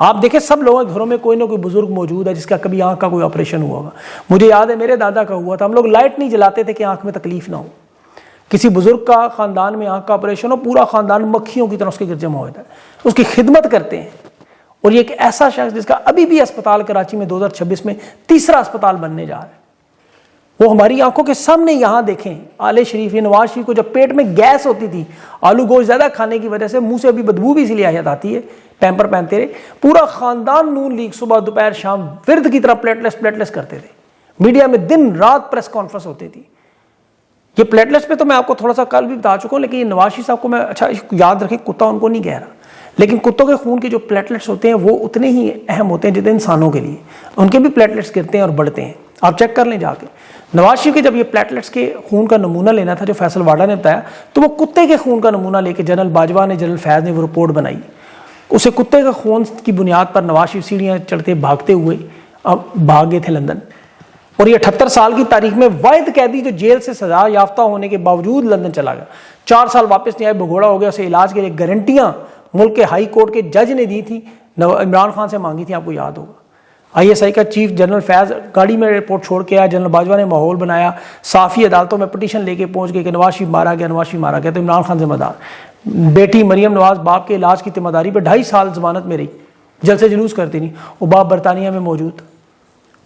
آپ دیکھیں سب لوگوں کے گھروں میں کوئی نہ کوئی بزرگ موجود ہے جس کا کبھی آنکھ کا کوئی آپریشن ہوا ہوگا. مجھے یاد ہے میرے دادا کا ہوا تھا. ہم لوگ لائٹ نہیں جلاتے تھے کہ آنکھ میں تکلیف نہ ہو. کسی بزرگ کا خاندان میں آنکھ کا آپریشن ہو, پورا خاندان مکھیوں کی طرح اس کے گرد جمع ہوتا ہے, اس کی خدمت کرتے ہیں. اور یہ ایک ایسا شخص جس کا ابھی بھی اسپتال کراچی میں 2026 میں تیسرا اسپتال بننے جا رہا ہے, وہ ہماری آنکھوں کے سامنے یہاں دیکھیں. آل شریف, یہ نواز شریف کو جب پیٹ میں گیس ہوتی تھی آلو گوشت زیادہ کھانے کی وجہ سے, منہ سے ابھی بدبو بھی اسی لیے آتی ہے, پیمپر پہنتے رہے, پورا خاندان نون لیگ صبح دوپہر شام ورد کی طرح پلیٹلیس کرتے تھے. میڈیا میں دن رات پریس کانفرنس ہوتی تھی. یہ پلیٹلیس پہ تو میں آپ کو تھوڑا سا کل بھی بتا چکا ہوں, لیکن یہ نواز شریف صاحب کو میں اچھا یاد رکھیں, کتا ان کو نہیں کہہ رہا, لیکن کتوں کے خون کے جو پلیٹلیٹس ہوتے ہیں وہ اتنے ہی اہم ہوتے ہیں جتنے انسانوں کے لیے. ان کے بھی پلیٹلیٹس گرتے ہیں اور بڑھتے ہیں, آپ چیک کر لیں جا کے. نواز شریف کے جب یہ پلیٹلیٹس کے خون کا نمونہ لینا تھا جو فیصل واڈا نے بتایا, تو وہ کتے کے خون کا نمونہ لے کے جنرل باجوہ نے, جنرل فیض نے وہ رپورٹ بنائی. اسے کتے کے خون کی بنیاد پر نواز شریف سیڑھیاں چڑھتے بھاگتے ہوئے بھاگ گئے تھے لندن. اور یہ 78 سال کی تاریخ میں واحد قیدی جو جیل سے سزا یافتہ ہونے کے باوجود لندن چلا گیا, 4 سال واپس نہیں آئے, بھگوڑا ہو گیا. اسے علاج کے لیے گارنٹیاں ملک کے ہائی کورٹ کے جج نے دی تھی, عمران خان سے مانگی تھی, آپ کو یاد ہوگا. ISI کا چیف جنرل فیض گاڑی میں رپورٹ چھوڑ کے آیا, جنرل باجوہ نے ماحول بنایا, صافی عدالتوں میں پٹیشن لے کے پہنچ گئے کہ نواز شریف مارا گیا, تو عمران خان ذمہ دار. بیٹی مریم نواز باپ کے علاج کی ذمہ داری پہ 2.5 سال ضمانت میں رہی, جلسے جلوس کرتی نہیں, وہ باپ برطانیہ میں موجود.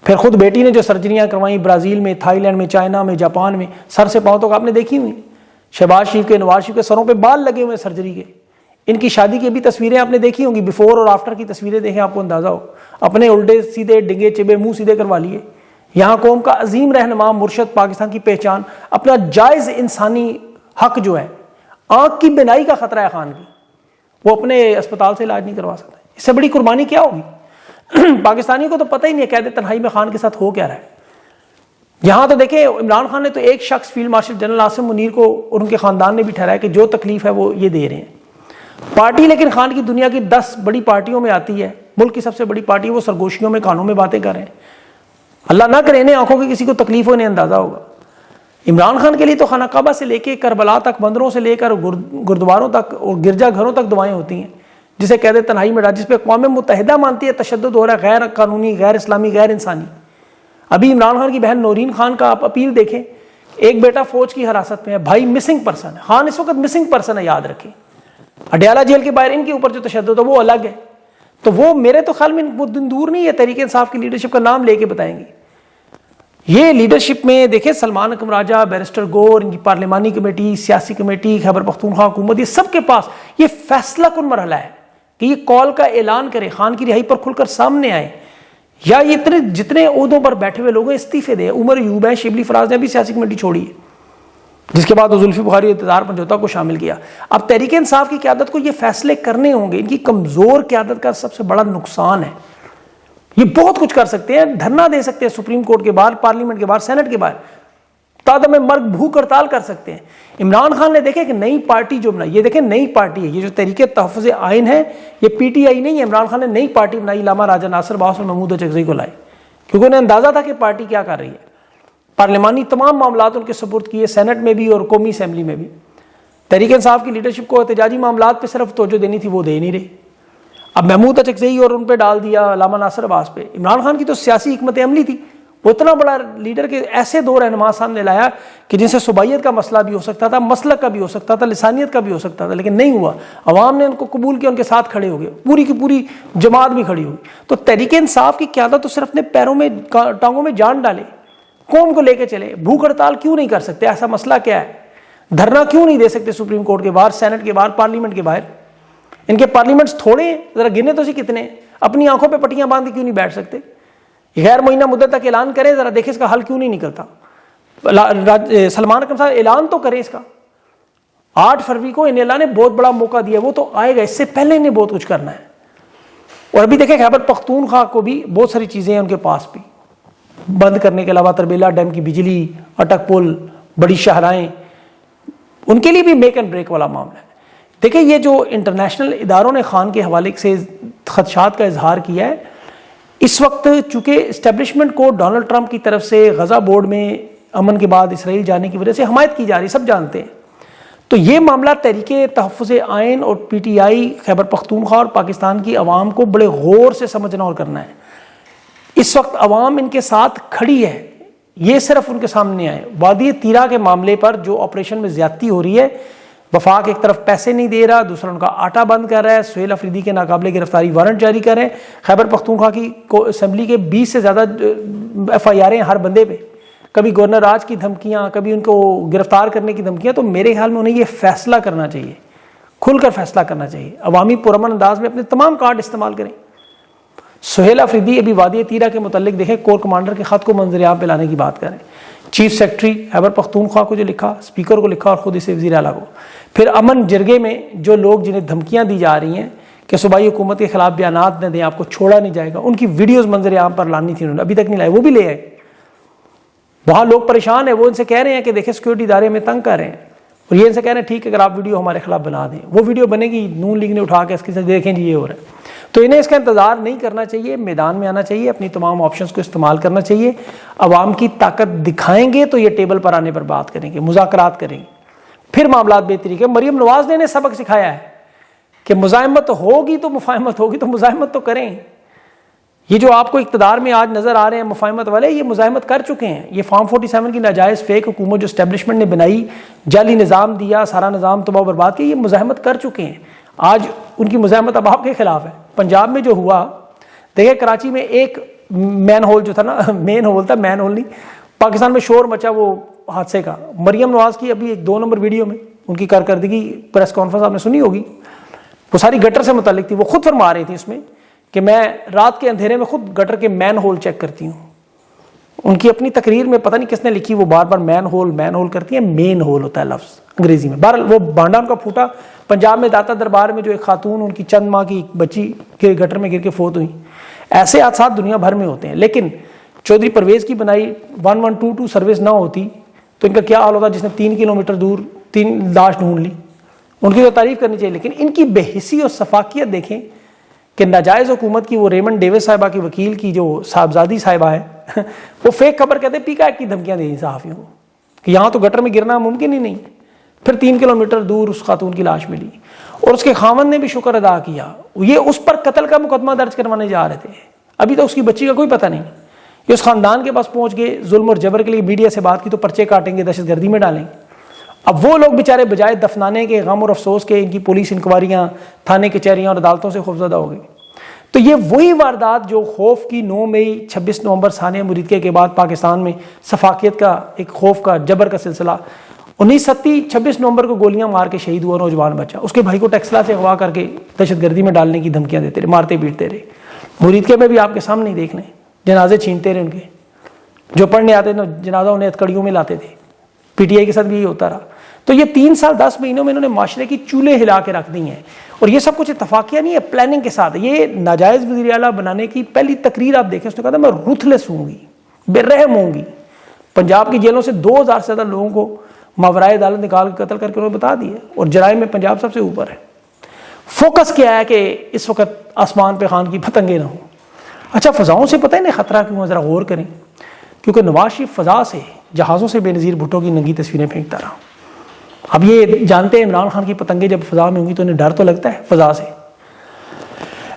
پھر خود بیٹی نے جو سرجریاں کروائیں برازیل میں, تھائی لینڈ میں, چائنا میں, جاپان میں, سر سے پاؤں تک آپ نے دیکھی ہوئی. شہباز شریف کے, نواز شریف کے سروں پہ بال لگے ہوئے سرجری کے. ان کی شادی کی بھی تصویریں آپ نے دیکھی ہوں گی, بیفور اور آفٹر کی تصویریں دیکھیں آپ کو اندازہ ہو. اپنے الٹے سیدھے ڈنگے چبے منہ سیدھے کروا لیے. یہاں قوم کا عظیم رہنما, مرشد, پاکستان کی پہچان, اپنا جائز انسانی حق جو ہے, آنکھ کی بینائی کا خطرہ ہے خان کی, وہ اپنے اسپتال سے علاج نہیں کروا سکتا. اس سے بڑی قربانی کیا ہوگی؟ پاکستانیوں کو تو پتہ ہی نہیں ہے قید تنہائی میں خان کے ساتھ ہو کیا رہا ہے. یہاں تو دیکھیں عمران خان نے تو ایک شخص field marshal general Asim Munir کو اور ان کے خاندان نے بھی ٹھہرایا کہ جو تکلیف ہے وہ یہ دے رہے ہیں. پارٹی لیکن خان کی دنیا کی 10 بڑی پارٹیوں میں آتی ہے, ملک کی سب سے بڑی پارٹی, وہ سرگوشیوں میں کانوں میں باتیں کر رہے ہیں. اللہ نہ کرے انہیں آنکھوں کی کسی کو تکلیف ہو, انہیں اندازہ ہوگا. عمران خان کے لیے تو خانہ کعبہ سے لے کے کربلا تک, مندروں سے لے کر گردواروں تک اور گرجا گھروں تک دعائیں ہوتی ہیں, جسے قید تنہائی میں ڈال, جس پہ اقوام متحدہ مانتی ہے تشدد ہو رہا ہے, غیر قانونی, غیر اسلامی, غیر انسانی. ابھی عمران خان کی بہن نورین خان کا آپ اپیل دیکھیں, ایک بیٹا فوج کی حراست میں ہے, بھائی مسنگ پرسن ہے. خان اس وقت مسنگ پرسن ہے, یاد رکھیں. اڈیالہ جیل کے باہر ان کے اوپر جو تشدد ہے وہ الگ ہے. تو وہ میرے تو خیال میں وہ دن دور نہیں ہے تحریک انصاف کی لیڈرشپ کا نام لے کے بتائیں گے. یہ لیڈرشپ میں دیکھیں سلمان اکرم راجہ, بیرسٹر گور, ان کی پارلیمانی کمیٹی, سیاسی کمیٹی, خیبر پختونخوا حکومت, یہ سب کے پاس یہ فیصلہ کن مرحلہ ہے کہ یہ کال کا اعلان کرے, خان کی رہائی پر کھل کر سامنے آئے, یا یہ اتنے جتنے عہدوں پر بیٹھے ہوئے لوگ ہیں استعفے دیں. عمر ایوب ہیں, شبلی فراز نے بھی سیاسی کمیٹی چھوڑی ہے, جس کے بعد زلفی بخاری انتظار پنجوتا کو شامل کیا. اب تحریک انصاف کی قیادت کو یہ فیصلے کرنے ہوں گے. ان کی کمزور قیادت کا سب سے بڑا نقصان ہے, یہ بہت کچھ کر سکتے ہیں, دھرنا دے سکتے ہیں سپریم کورٹ کے باہر, پارلیمنٹ کے باہر, سینٹ کے باہر, تادم مرگ بھوک ہڑتال کر سکتے ہیں. عمران خان نے دیکھے کہ نئی پارٹی جو بنائی, یہ دیکھیں نئی پارٹی ہے, یہ جو تحریک تحفظ آئین ہے یہ PTI نہیں ہے. عمران خان نے نئی پارٹی بنائی, علامہ راجہ ناصر باس اور محمود اچکزئی کو لائے, کیونکہ انہیں اندازہ تھا کہ پارٹی کیا کر رہی ہے. پارلیمانی تمام معاملات ان کے سپرد کیے, سینٹ میں بھی اور قومی اسمبلی میں بھی. تحریک انصاف کی لیڈرشپ کو احتجاجی معاملات پہ صرف توجہ دینی تھی, وہ دے نہیں رہے. اب محمود اچکزئی اور ان پہ ڈال دیا علامہ ناصر عباس پہ. عمران خان کی تو سیاسی حکمت عملی تھی, وہ اتنا بڑا لیڈر کے ایسے 2 رہنما سامنے لایا کہ جن سے صوبائیت کا مسئلہ بھی ہو سکتا تھا, مسلک کا بھی ہو سکتا تھا, لسانیت کا بھی ہو سکتا تھا, لیکن نہیں ہوا. عوام نے ان کو قبول کیا, ان کے ساتھ کھڑے ہو گئے, پوری کی پوری جماعت بھی کھڑی ہوئی. تو تحریک انصاف کی قیادت تو صرف اپنے پیروں میں, ٹانگوں میں جان ڈالے, قوم کو لے کے چلے. بھوک ہڑتال کیوں نہیں کر سکتے؟ ایسا مسئلہ کیا ہے؟ دھرنا کیوں نہیں دے سکتے سپریم کورٹ کے باہر, سینٹ کے باہر, پارلیمنٹ کے باہر؟ ان کے پارلیمنٹس تھوڑے ہیں, ذرا گنے تو سی کتنے ہیں. اپنی آنکھوں پہ پٹیاں باندھ کے کیوں نہیں بیٹھ سکتے؟ غیر معینہ مدت تک اعلان کریں, ذرا دیکھیں اس کا حل کیوں نہیں نکلتا. سلمان اکرم صاحب اعلان تو کریں اس کا. 8 فروری کو انہیں اللہ نے بہت بڑا موقع دیا, وہ تو آئے گا, اس سے پہلے انہیں بہت کچھ کرنا ہے. اور ابھی دیکھیں خیبر پختونخوا کو بھی بہت ساری چیزیں ہیں ان کے پاس بھی, بند کرنے کے علاوہ تربیلا ڈیم کی بجلی, اٹک پل, بڑی شاہراہیں, ان کے لیے بھی میک اینڈ بریک والا معاملہ ہے. دیکھیں یہ جو انٹرنیشنل اداروں نے خان کے حوالے سے خدشات کا اظہار کیا ہے, اس وقت چونکہ اسٹیبلشمنٹ کو ڈونلڈ ٹرمپ کی طرف سے غزہ بورڈ میں امن کے بعد اسرائیل جانے کی وجہ سے حمایت کی جا رہی, سب جانتے ہیں, تو یہ معاملہ تحریک تحفظ آئین اور P T I Khyber Pakhtunkhwa اور پاکستان کی عوام کو بڑے غور سے سمجھنا اور کرنا ہے۔ اس وقت عوام ان کے ساتھ کھڑی ہے، یہ صرف ان کے سامنے آئے۔ وادی تیرا کے معاملے پر جو آپریشن میں زیادتی ہو رہی ہے، وفاق ایک طرف پیسے نہیں دے رہا، دوسرا ان کا آٹا بند کر رہا ہے، سہیل افریدی کے ناقابل گرفتاری وارنٹ جاری کر رہے ہیں، خیبر پختونخوا کی اسمبلی کے 20 سے زیادہ ایف آئی آریں ہر بندے پہ، کبھی گورنر راج کی دھمکیاں، کبھی ان کو گرفتار کرنے کی دھمکیاں۔ تو میرے خیال میں انہیں یہ فیصلہ کرنا چاہیے، کھل کر فیصلہ کرنا چاہیے، عوامی پرامن انداز میں اپنے تمام کارڈ استعمال کریں۔ سہیل افریدی ابھی وادی تیرا کے متعلق دیکھیں، کور کمانڈر کے خط کو منظر عام پہ لانے کی بات کریں، چیف سیکرٹری خیبر پختونخوا کو جو لکھا، اسپیکر کو لکھا اور خود اسے وزیر اعلیٰ کو، پھر امن جرگے میں جو لوگ جنہیں دھمکیاں دی جا رہی ہیں کہ صوبائی حکومت کے خلاف بیانات نہ دیں، آپ کو چھوڑا نہیں جائے گا، ان کی ویڈیوز منظر عام پر لانی تھی، انہوں نے ابھی تک نہیں لائے، وہ بھی لے آئے۔ وہاں لوگ پریشان ہیں، وہ ان سے کہہ رہے ہیں کہ دیکھیں سیکورٹی ادارے میں تنگ کر رہے ہیں، اور یہ ان سے کہہ رہے ہیں ٹھیک ہے اگر آپ ویڈیو ہمارے خلاف بنا دیں، وہ ویڈیو بنے گی، نون لیگ نے اٹھا کے اس کے ساتھ دیکھیں جی یہ ہو رہا ہے۔ تو انہیں اس کا انتظار نہیں کرنا چاہیے، میدان میں آنا چاہیے، اپنی تمام آپشنز کو استعمال کرنا چاہیے۔ عوام کی طاقت دکھائیں گے تو یہ ٹیبل پر آنے پر بات کریں گے، مذاکرات کریں گے، پھر معاملات بہتری کے۔ مریم نواز نے انہیں سبق سکھایا ہے کہ مزاحمت ہوگی تو مفاہمت ہوگی، تو مزاحمت تو کریں۔ یہ جو آپ کو اقتدار میں آج نظر آ رہے ہیں مفاہمت والے، یہ مزاحمت کر چکے ہیں۔ یہ فارم 47 کی ناجائز فیک حکومت جو اسٹیبلشمنٹ نے بنائی، جعلی نظام دیا، سارا نظام تباہ و برباد کیا، یہ مزاحمت کر چکے ہیں۔ آج ان کی مزاحمت اب آپ کے خلاف ہے۔ پنجاب میں جو ہوا، دیکھیں کراچی میں ایک مین ہول جو تھا نا، مین ہول تھا، مین ہول نہیں، پاکستان میں شور مچا وہ حادثے کا۔ مریم نواز کی ابھی ایک 2 نمبر ویڈیو میں ان کی کارکردگی پریس کانفرنس آپ نے سنی ہوگی، وہ ساری گٹر سے متعلق تھی، وہ خود فرما رہی تھی اس میں کہ میں رات کے اندھیرے میں خود گٹر کے مین ہول چیک کرتی ہوں۔ ان کی اپنی تقریر میں پتہ نہیں کس نے لکھی، وہ بار بار مین ہول کرتی ہیں، مین ہول ہوتا ہے لفظ انگریزی میں۔ بہرحال وہ بانڈا ان کا پھوٹا۔ پنجاب میں داتا دربار میں جو ایک خاتون، ان کی چند ماہ کی بچی کے گٹر میں گر کے فوت ہوئی، ایسے حادثات دنیا بھر میں ہوتے ہیں۔ لیکن چودھری پرویز کی بنائی 1122 سروس نہ ہوتی تو ان کا کیا حال ہوتا، جس نے 3 کلومیٹر دور 3 لاش ڈھونڈ لی۔ ان کی تو تعریف کرنی چاہیے، لیکن ان کی بے حسی اور سفاکیت دیکھیں کہ ناجائز حکومت کی وہ ریمنڈ ڈیوس صاحبہ کی وکیل کی جو صاحبزادی صاحبہ ہے، وہ فیک خبر کہتے ہیں، پی کا ایک کی دھمکیاں دیں صحافیوں کو کہ یہاں تو گٹر میں گرنا ممکن ہی نہیں۔ پھر 3 کلومیٹر دور اس خاتون کی لاش ملی، اور اس کے خاوند نے بھی شکر ادا کیا۔ یہ اس پر قتل کا مقدمہ درج کروانے جا رہے تھے، ابھی تو اس کی بچی کا کوئی پتہ نہیں۔ یہ اس خاندان کے پاس پہنچ گئے، ظلم اور جبر کے لیے میڈیا سے بات کی تو پرچے کاٹیں گے، دہشت گردی میں ڈالیں گے۔ اب وہ لوگ بیچارے بجائے دفنانے کے، غم اور افسوس کے، ان کی پولیس انکوائریاں، تھانے کچہریاں اور عدالتوں سے خوفزدہ ہو گئی۔ تو یہ وہی واردات جو خوف کی 9 مئی 26 نومبر ثانیہ مریدکے کے بعد پاکستان میں سفاکیت کا ایک خوف کا جبر کا سلسلہ، 1930 26 نومبر کو گولیاں مار کے شہید ہوا نوجوان بچہ، اس کے بھائی کو ٹیکسلا سے اغوا کر کے دہشت گردی میں ڈالنے کی دھمکیاں دیتے رہے، مارتے پیٹتے رہے۔ مریدکے میں بھی آپ کے سامنے ہی دیکھ لیں، جنازے چھینتے رہے ان کے، جو پڑھنے آتے تھے جنازہ انہیں ہتکڑیوں میں لاتے تھے۔ پی ٹی آئی کے ساتھ بھی یہی ہوتا رہا۔ تو یہ 3 سال 10 مہینوں میں انہوں نے معاشرے کی چولہے ہلا کے رکھ دی ہیں، اور یہ سب کچھ اتفاقیہ نہیں ہے، پلاننگ کے ساتھ۔ یہ ناجائز وزیر اعلیٰ بنانے کی پہلی تقریر آپ دیکھیں، اس نے کہا تھا میں روتھلیس ہوں گی، بے رحم ہوں گی۔ پنجاب کی جیلوں سے 2000 سے زیادہ لوگوں کو ماورائے عدالت نکال کے قتل کر کے انہوں نے بتا دیا، اور جرائم میں پنجاب سب سے اوپر ہے۔ فوکس کیا ہے کہ اس وقت آسمان پہ خان کی پتنگیں نہ ہوں۔ اچھا فضاؤں سے پتہ ہے انہیں خطرہ کیوں ہے، ذرا غور کریں، کیونکہ نواز شریف فضا سے جہازوں سے بے نظیر بھٹو کی ننگی تصویریں پھینکتا رہا۔ اب یہ جانتے ہیں عمران خان کی پتنگیں جب فضا میں ہوں گی تو انہیں ڈر تو لگتا ہے فضا سے،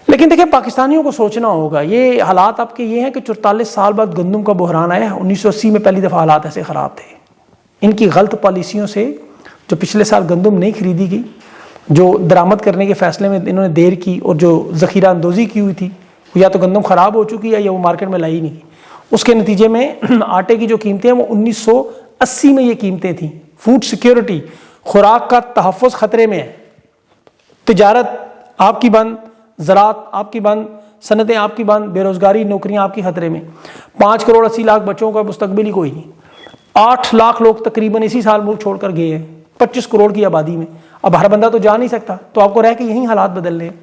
لیکن دیکھیں پاکستانیوں کو سوچنا ہوگا۔ یہ حالات اب کے یہ ہیں کہ 44 سال بعد گندم کا بحران آیا ہے۔ 1980 میں پہلی دفعہ حالات ایسے خراب تھے، ان کی غلط پالیسیوں سے، جو پچھلے سال گندم نہیں خریدی گئی، جو درآمد کرنے کے فیصلے میں انہوں نے دیر کی، اور جو ذخیرہ اندوزی کی ہوئی تھی، یا تو گندم خراب ہو چکی ہے یا وہ مارکیٹ میں لائی نہیں۔ اس کے نتیجے میں آٹے کی جو قیمتیں ہیں وہ 1980 میں یہ قیمتیں تھیں۔ فوڈ سیکیورٹی، خوراک کا تحفظ خطرے میں ہے۔ تجارت آپ کی بند، زراعت آپ کی بند، صنعتیں آپ کی بند، بے روزگاری، نوکریاں آپ کی خطرے میں۔ 5 کروڑ 80 لاکھ بچوں کا مستقبل ہی کوئی نہیں۔ 8 لاکھ لوگ تقریباً اسی سال ملک چھوڑ کر گئے ہیں 25 کروڑ کی آبادی میں۔ اب ہر بندہ تو جا نہیں سکتا، تو آپ کو رہ کے یہی حالات بدلنے ہیں۔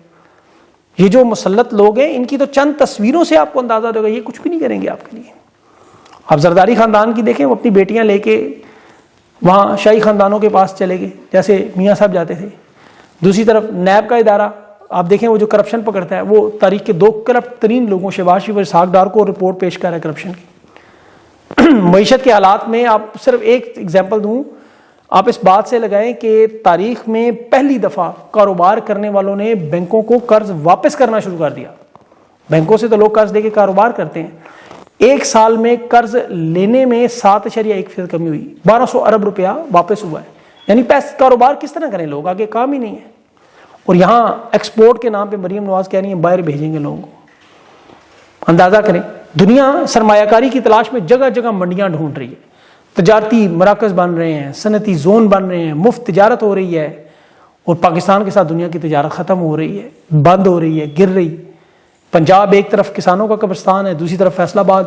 یہ جو مسلط لوگ ہیں، ان کی تو چند تصویروں سے آپ کو اندازہ ہوگا یہ کچھ بھی نہیں کریں گے آپ کے لیے۔ آپ زرداری خاندان کی دیکھیں، وہ اپنی بیٹیاں لے کے وہاں شاہی خاندانوں کے پاس چلے گئے، جیسے میاں صاحب جاتے تھے۔ دوسری طرف نیب کا ادارہ آپ دیکھیں، وہ جو کرپشن پکڑتا ہے، وہ تاریخ کے 2 کرپٹ ترین لوگوں شہباز شریف اور اسحاق ڈار کو رپورٹ پیش کر رہا ہے کرپشن کی۔ معیشت کے حالات میں آپ صرف ایک ایگزامپل دوں، آپ اس بات سے لگائیں کہ تاریخ میں پہلی دفعہ کاروبار کرنے والوں نے بینکوں کو قرض واپس کرنا شروع کر دیا. بینکوں سے تو لوگ قرض لے کے کاروبار کرتے ہیں. ایک سال میں قرض لینے میں 7.1% کمی ہوئی, 1200 ارب روپیہ واپس ہوا ہے. یعنی کاروبار کس طرح کریں لوگ, آگے کام ہی نہیں ہے. اور یہاں ایکسپورٹ کے نام پہ مریم نواز کہہ رہی ہیں باہر بھیجیں گے لوگوں کو. اندازہ کریں, دنیا سرمایہ کاری کی تلاش میں جگہ جگہ منڈیاں ڈھونڈ رہی ہے, تجارتی مراکز بن رہے ہیں, صنعتی زون بن رہے ہیں, مفت تجارت ہو رہی ہے. اور پاکستان کے ساتھ دنیا کی تجارت ختم ہو رہی ہے, بند ہو رہی ہے, گر رہی. پنجاب ایک طرف کسانوں کا قبرستان ہے, دوسری طرف فیصل آباد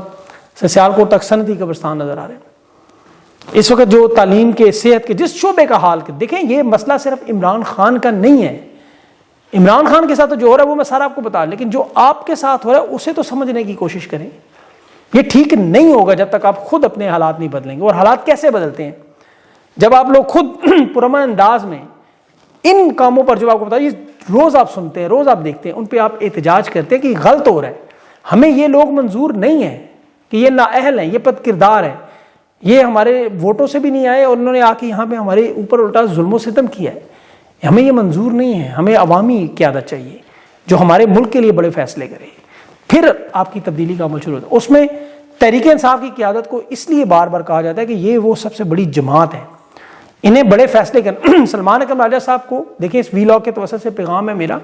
سے سیالکوٹ تک صنعتی قبرستان نظر آ رہے ہیں. اس وقت جو تعلیم کے, صحت کے, جس شعبے کا حال دیکھیں, یہ مسئلہ صرف عمران خان کا نہیں ہے. عمران خان کے ساتھ جو ہو رہا ہے وہ میں سارا آپ کو بتا, لیکن جو آپ کے ساتھ ہو رہا ہے اسے تو سمجھنے کی کوشش کریں. یہ ٹھیک نہیں ہوگا جب تک آپ خود اپنے حالات نہیں بدلیں گے. اور حالات کیسے بدلتے ہیں؟ جب آپ لوگ خود پرامن انداز میں ان کاموں پر, جو آپ کو بتا, یہ روز آپ سنتے ہیں, روز آپ دیکھتے ہیں, ان پہ آپ احتجاج کرتے ہیں کہ غلط ہو رہا ہے, ہمیں یہ لوگ منظور نہیں ہیں, کہ یہ نااہل ہیں, یہ بد کردار ہے, یہ ہمارے ووٹوں سے بھی نہیں آئے اور انہوں نے آ کے یہاں پہ ہمارے اوپر الٹا ظلم و ستم کیا ہے, ہمیں یہ منظور نہیں ہے. ہمیں عوامی قیادت چاہیے جو ہمارے ملک کے لیے بڑے فیصلے کرے, پھر آپ کی تبدیلی کا عمل شروع ہوتا ہے. اس میں تحریک انصاف کی قیادت کو اس لیے بار بار کہا جاتا ہے کہ یہ وہ سب سے بڑی جماعت ہے, انہیں بڑے فیصلے کرنا. سلمان اکرم راجہ صاحب کو دیکھیں, اس وی لاگ کے توسط سے پیغام ہے میرا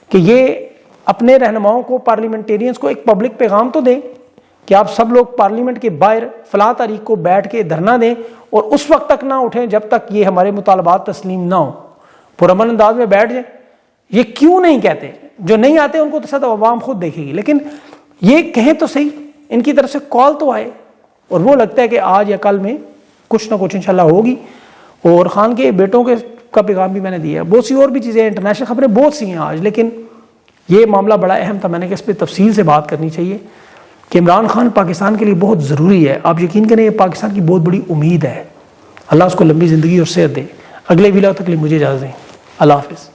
کہ یہ اپنے رہنماؤں کو, پارلیمنٹیرینز کو ایک پبلک پیغام تو دیں کہ آپ سب لوگ پارلیمنٹ کے باہر فلاں تاریخ کو بیٹھ کے دھرنا دیں, اور اس وقت تک نہ اٹھیں جب تک یہ ہمارے مطالبات تسلیم نہ ہوں, پرامن انداز میں بیٹھ جائیں. یہ کیوں نہیں کہتے؟ جو نہیں آتے ان کو تو سب عوام خود دیکھے گی, لیکن یہ کہیں تو صحیح, ان کی طرف سے کال تو آئے. اور وہ لگتا ہے کہ آج یا کل میں کچھ نہ کچھ انشاءاللہ ہوگی. اور خان کے بیٹوں کے کا پیغام بھی میں نے دیا ہے. بہت سی اور بھی چیزیں, انٹرنیشنل خبریں بہت سی ہیں آج, لیکن یہ معاملہ بڑا اہم تھا. میں نے کہ اس پہ تفصیل سے بات کرنی چاہیے کہ عمران خان پاکستان کے لیے بہت ضروری ہے. آپ یقین کریں, یہ پاکستان کی بہت بڑی امید ہے. اللہ اس کو لمبی زندگی اور صحت دے. اگلے ویلاگ تک کے لیے مجھے اجازت دیں. اللہ حافظ.